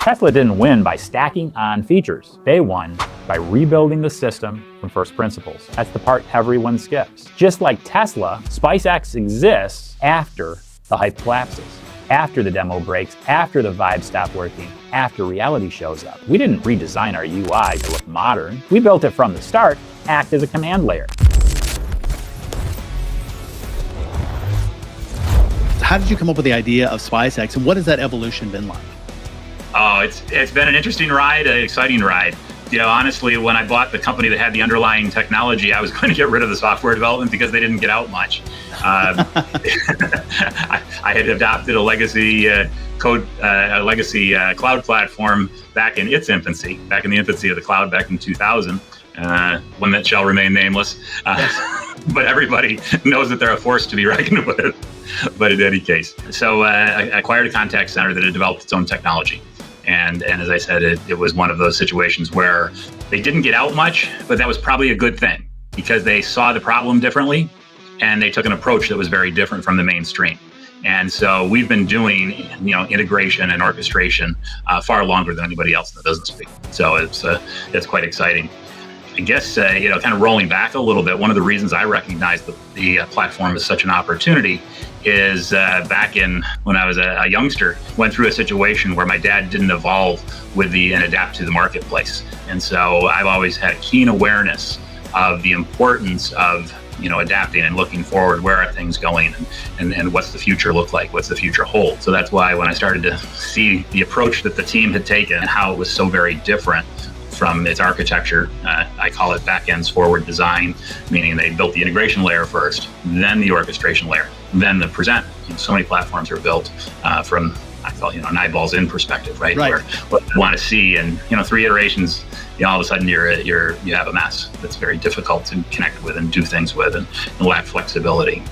Tesla didn't win by stacking on features. They won by rebuilding the system from first principles. That's the part everyone skips. Just like Tesla, SpiceX exists after the hype collapses, after the demo breaks, after the vibes stop working, after reality shows up. We didn't redesign our UI to look modern. We built it from the start, act as a command layer. How did you come up with the idea of SpiceX, and what has that evolution been like? Oh, it's been an interesting ride, an exciting ride. You know, honestly, when I bought the company that had the underlying technology, I was going to get rid of the software development because they didn't get out much. I had adopted a legacy cloud platform back in its infancy, back in the infancy of the cloud back in 2000, one that shall remain nameless. But everybody knows that they're a force to be reckoned with. But in any case, so I acquired a contact center that had developed its own technology. And as I said, it was one of those situations where they didn't get out much, but that was probably a good thing because they saw the problem differently and they took an approach that was very different from the mainstream. And so we've been doing, integration and orchestration far longer than anybody else in the business. So it's quite exciting. I guess, kind of rolling back a little bit, one of the reasons I recognized the platform as such an opportunity is back in when I was a youngster, went through a situation where my dad didn't evolve and adapt to the marketplace. And so I've always had a keen awareness of the importance of, adapting and looking forward. Where are things going and what's the future look like? What's the future hold? So that's why when I started to see the approach that the team had taken and how it was so very different from its architecture, I call it back-ends forward design, meaning they built the integration layer first, then the orchestration layer, then the present. So many platforms are built from, I call it, an eyeballs in perspective, right? Where what you want to see, and 3 iterations, all of a sudden you have a mess that's very difficult to connect with and do things with, and lack flexibility.